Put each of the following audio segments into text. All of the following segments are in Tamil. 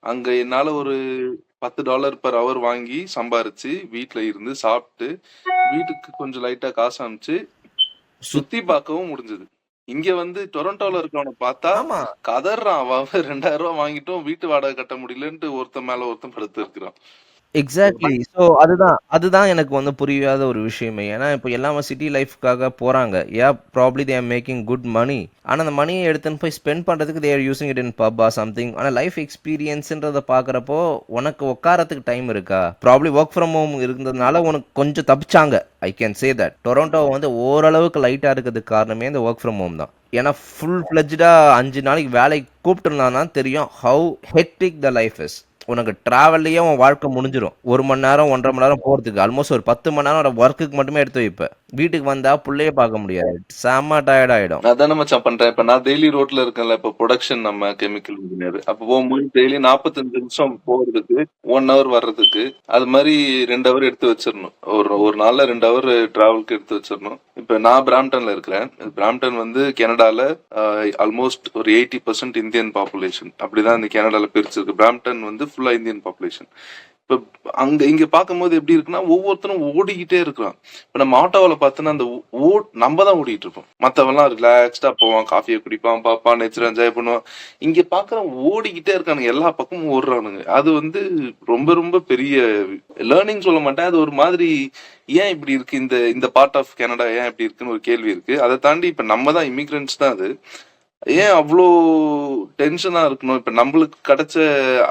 அங்க என்னால ஒரு $10 பெர் ஹவர் வாங்கி சம்பாரிச்சு வீட்ல இருந்து சாப்பிட்டு வீட்டுக்கு கொஞ்சம் லைட்டா காசு அனுப்பிச்சு சுத் சுத்தி பார்க்கவும் முடிஞ்சது. இங்க வந்து டொரண்டோல இருக்கவன பார்த்தா ஆமா. கதறான். அவன் அவன் ₹2000 வாங்கிட்டும் வீட்டு வாடகை கட்ட முடியலன்ட்டு ஒருத்தன் மேல ஒருத்தன் படுத்து இருக்கிறான். ஒரு எக்ஸாக்ட்லி. மைண்ட் ஸோ அதுதான் எனக்கு வந்து புரியாத ஒரு விஷயமே. ஏன்னா, இப்போ எல்லாமே சிட்டி லைஃப்க்காக போறாங்க. Probably they are making good money. ஆனா, அந்த மனிய எடுத்துன்னு போய் ஸ்பெண்ட் பண்றதுக்கு they are using it in pub or something. ஆனா, லைஃப் எக்ஸ்பீரியன்ஸ்ன்றத பார்க்குறப்போ, உனக்கு உட்காரத்துக்கு டைம் இருக்கா? ப்ராபப்லி வொர்க் ஃப்ரம் ஹோம் இருந்ததுனால உனக்கு கொஞ்சம் தப்பிச்சாங்க. I can say that. Toronto வந்து ஓரளவுக்கு லைட்டா இருக்கிறதுக்கு காரணமே இந்த வொர்க் ஃப்ரம் ஹோம் தான். ஏன்னா, ஃபுல் ஃப்ளெட்ஜ்டா 5 நாளைக்கு வேலைக்கு கூப்பிட்டுருந்தான்னா தெரியும் how hectic the life is. உனக்கு டிராவல்லயே உன் வாழ்க்கை முடிஞ்சிடும். 1 மணி நேரம் 1.5 மணி நேரம் போறதுக்கு ஆல்மோஸ்ட் ஒரு 10 மணி நேரம் ஒர்க்குக்கு மட்டுமே எடுத்து வைப்ப. வீட்டுக்கு வந்தா புள்ளையே பார்க்க முடியாது. செம்ம டயர்ட் ஆயிடும். அதான மச்சான் பண்றேன். இப்ப நான் டெய்லி ரோட்ல இருக்கேன்ல. இப்ப புரொடக்ஷன் நம்ம கெமிக்கல் இன்ஜினியர். அப்ப போகும்போது டெய்லி 45 நிமிஷம் போறதுக்கு, 1 ஹவர் வர்றதுக்கு, அது மாரி 2 ஹவர் எடுத்து வச்சிரணும். ஒரு நாள்ல 2 ஹவர் டிராவலுக்கு எடுத்து வச்சிரணும். இப்ப நான் பிராம்டன்ல இருக்கிறேன். பிராம்டன் வந்து கனடால ஆல்மோஸ்ட் ஒரு 80% இந்தியன் பாப்புலேஷன். அப்படிதான் இந்த கனடால பிரிச்சிருக்கு. பிராம்டன் வந்து ஃபுல்லா இந்தியன் பாப்புலேஷன். இப்ப இங்க பார்க்கும்போது எப்படி இருக்குன்னா ஒவ்வொருத்தரும் ஓடிக்கிட்டே இருக்கிறான். இப்ப நம்ம ஆட்டோவில் பார்த்தோன்னா அந்த நம்ம தான் ஓடிட்டு இருப்போம். மத்தவெல்லாம் ரிலாக்ஸ்டா போவான், காஃபியை குடிப்பான், பார்ப்பான், நேச்சர் என்ஜாய் பண்ணுவான். இங்க பாக்குற ஓடிக்கிட்டே இருக்கானுங்க, எல்லா பக்கமும் ஓடுறானுங்க. அது வந்து ரொம்ப ரொம்ப பெரிய லேர்னிங் சொல்ல மாட்டேன். அது ஒரு மாதிரி ஏன் இப்படி இருக்கு இந்த இந்த பார்ட் ஆஃப் கனடா ஏன் இப்படி இருக்குன்னு ஒரு கேள்வி இருக்கு. அதை தாண்டி இப்ப நம்ம தான் இமிகிரண்ட்ஸ் தான் அது. ஏன் அவ்வளோ டென்ஷனா இருக்கணும்? இப்ப நம்மளுக்கு கிடைச்ச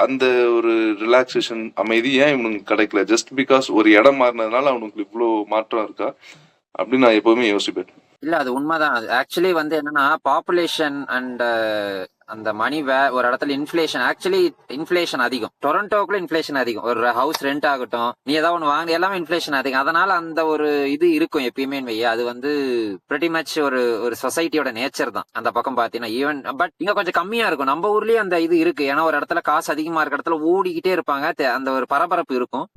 அந்த ஒரு ரிலாக்ஸேஷன் அமைதி ஏன் இவனுக்கு கிடைக்கல? ஜஸ்ட் பிகாஸ் ஒரு இடம் மாறினதுனால அவனுக்கு இவ்வளோ மாற்றம் இருக்கா அப்படின்னு நான் எப்பவுமே யோசிப்பேன். இல்ல அது உண்மைதான். அது ஆக்சுவலி வந்து என்னன்னா பாப்புலேஷன் அண்ட் அந்த மணி ஒரு இடத்துல இன்ஃபிளேஷன் அதிகம். டொரண்டோக்குள்ள இன்ஃபிளேஷன் அதிகம். ஒரு ஹவுஸ் ரெண்ட் ஆகட்டும், நீ ஏதாவது ஒன்று வாங்க, எல்லாமே இன்ஃபிளேஷன் அதிகம். அதனால அந்த ஒரு இது இருக்கும் எப்பயுமே வைய. அது வந்து பிரிட்டி மச் ஒரு சொசைட்டியோட நேச்சர் தான் அந்த பக்கம் பாத்தீங்கன்னா. ஈவன் பட் இங்க கொஞ்சம் கம்மியா இருக்கும். நம்ம ஊர்லயே அந்த இது இருக்கு. ஏன்னா ஒரு இடத்துல காசு அதிகமா இருக்க இடத்துல ஓடிக்கிட்டே இருப்பாங்க. அந்த ஒரு பரபரப்பு இருக்கும்.